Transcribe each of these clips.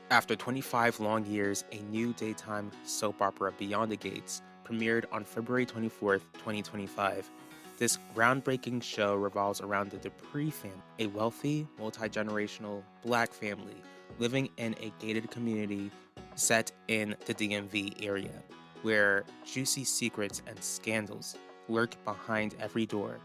After 25 long years, a new daytime soap opera, Beyond the Gates, premiered on February 24th, 2025. This groundbreaking show revolves around the Dupree family, a wealthy, multi-generational black family living in a gated community set in the DMV area, where juicy secrets and scandals lurk behind every door.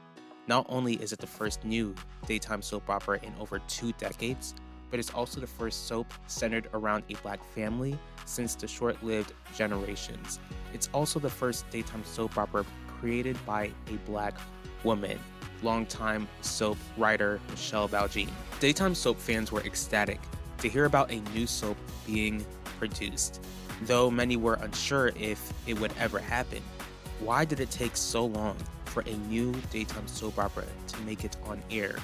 Not only is it the first new daytime soap opera in over 2 decades, but it's also the first soap centered around a black family since the short-lived Generations. It's also the first daytime soap opera created by a black woman, longtime soap writer Michelle Valjean. Daytime soap fans were ecstatic to hear about a new soap being produced, though many were unsure if it would ever happen. Why did it take so long for a new daytime soap opera to make it on air?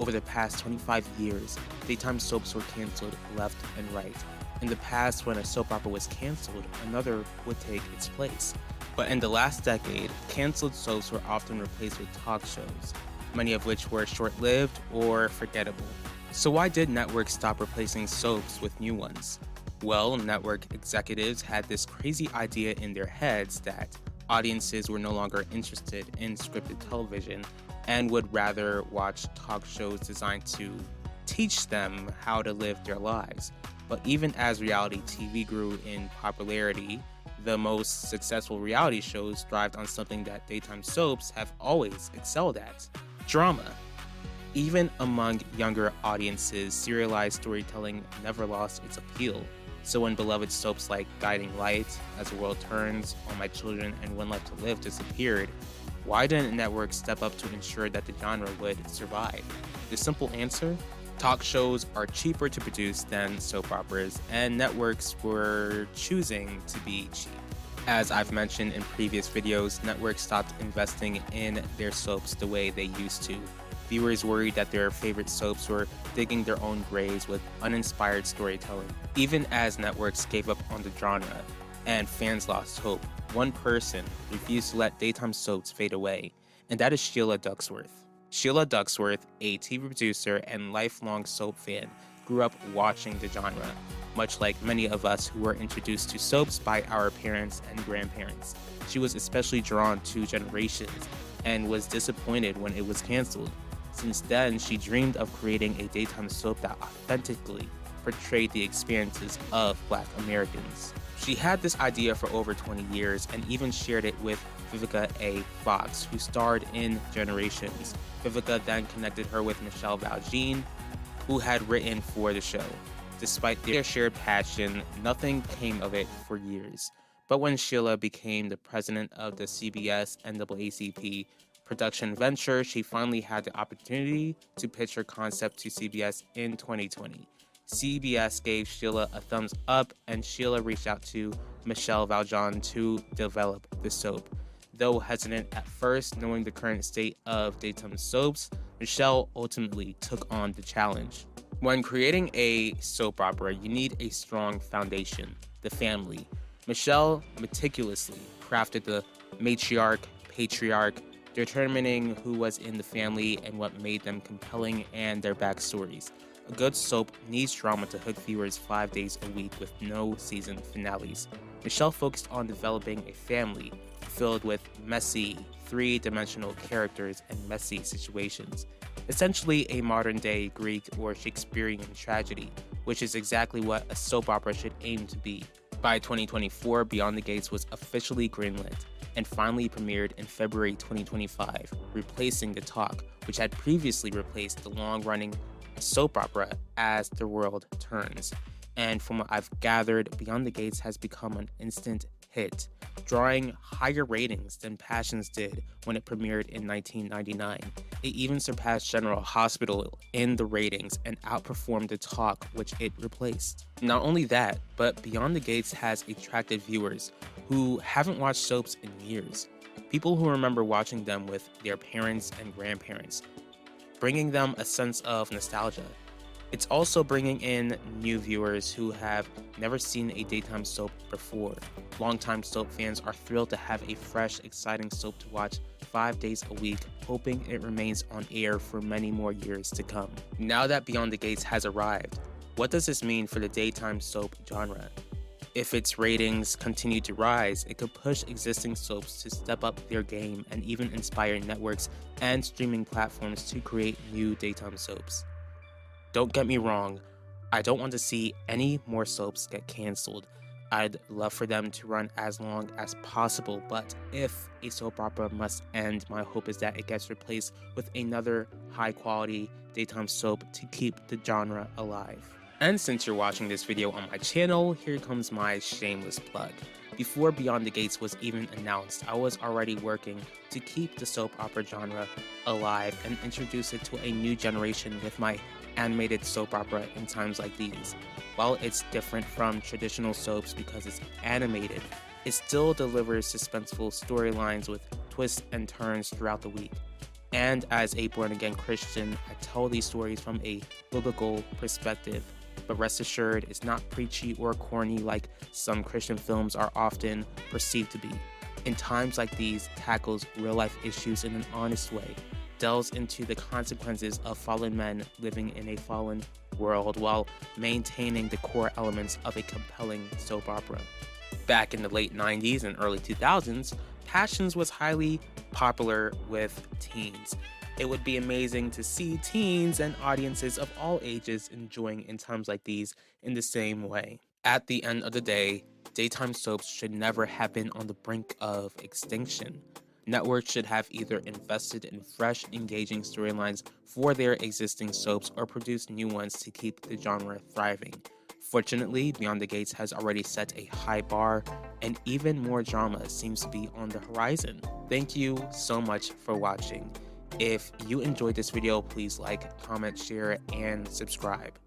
Over the past 25 years, daytime soaps were canceled left and right. In the past, when a soap opera was canceled, another would take its place. But in the last decade, canceled soaps were often replaced with talk shows, many of which were short-lived or forgettable. So why did networks stop replacing soaps with new ones? Well, network executives had this crazy idea in their heads that audiences were no longer interested in scripted television and would rather watch talk shows designed to teach them how to live their lives. But even as reality TV grew in popularity, the most successful reality shows thrived on something that daytime soaps have always excelled at: drama. Even among younger audiences, serialized storytelling never lost its appeal. So when beloved soaps like Guiding Light, As the World Turns, All My Children, and One Life to Live disappeared, why didn't networks step up to ensure that the genre would survive? The simple answer: talk shows are cheaper to produce than soap operas, and networks were choosing to be cheap. As I've mentioned in previous videos, networks stopped investing in their soaps the way they used to. Viewers worried that their favorite soaps were digging their own graves with uninspired storytelling. Even as networks gave up on the genre and fans lost hope, one person refused to let daytime soaps fade away, and that is Sheila Ducksworth. Sheila Ducksworth, a TV producer and lifelong soap fan, grew up watching the genre, much like many of us who were introduced to soaps by our parents and grandparents. She was especially drawn to Generations and was disappointed when it was canceled. Since then, she dreamed of creating a daytime soap that authentically portrayed the experiences of Black Americans. She had this idea for over 20 years and even shared it with Vivica A. Fox, who starred in Generations. Vivica then connected her with Michelle Valjean, who had written for the show. Despite their shared passion, nothing came of it for years. But when Sheila became the president of the CBS NAACP production venture, she finally had the opportunity to pitch her concept to CBS in 2020. CBS gave Sheila a thumbs up, and Sheila reached out to Michelle Valjean to develop the soap. Though hesitant at first, knowing the current state of daytime soaps, Michelle ultimately took on the challenge. When creating a soap opera, you need a strong foundation: the family. Michelle meticulously crafted the matriarch, patriarch, determining who was in the family and what made them compelling and their backstories. A good soap needs drama to hook viewers 5 days a week with no season finales. Michelle focused on developing a family filled with messy, three-dimensional characters and messy situations. Essentially a modern-day Greek or Shakespearean tragedy, which is exactly what a soap opera should aim to be. By 2024, Beyond the Gates was officially greenlit and finally premiered in February 2025, replacing The Talk, which had previously replaced the long-running soap opera As the World Turns. And from what I've gathered, Beyond the Gates has become an instant hit, drawing higher ratings than Passions did when it premiered in 1999. It even surpassed General Hospital in the ratings and outperformed The Talk, which it replaced. Not only that, but Beyond the Gates has attracted viewers who haven't watched soaps in years. People who remember watching them with their parents and grandparents, bringing them a sense of nostalgia. It's also bringing in new viewers who have never seen a daytime soap before. Longtime soap fans are thrilled to have a fresh, exciting soap to watch 5 days a week, hoping it remains on air for many more years to come. Now that Beyond the Gates has arrived, What does this mean for the daytime soap genre? If its ratings continue to rise, it could push existing soaps to step up their game and even inspire networks and streaming platforms to create new daytime soaps. Don't get me wrong, I don't want to see any more soaps get canceled. I'd love for them to run as long as possible, but if a soap opera must end, my hope is that it gets replaced with another high quality daytime soap to keep the genre alive. And since you're watching this video on my channel, here comes my shameless plug. Before Beyond the Gates was even announced, I was already working to keep the soap opera genre alive and introduce it to a new generation with my animated soap opera In Times Like These. While it's different from traditional soaps because it's animated, it still delivers suspenseful storylines with twists and turns throughout the week. And as a born-again Christian, I tell these stories from a biblical perspective. But rest assured, it's not preachy or corny like some Christian films are often perceived to be. In Times Like These tackles real-life issues in an honest way, delves into the consequences of fallen men living in a fallen world while maintaining the core elements of a compelling soap opera. Back in the late 90s and early 2000s, Passions was highly popular with teens. It would be amazing to see teens and audiences of all ages enjoying In Times Like These in the same way. At the end of the day, daytime soaps should never have been on the brink of extinction. Networks should have either invested in fresh, engaging storylines for their existing soaps or produced new ones to keep the genre thriving. Fortunately, Beyond the Gates has already set a high bar, and even more drama seems to be on the horizon. Thank you so much for watching. If you enjoyed this video, please like, comment, share, and subscribe.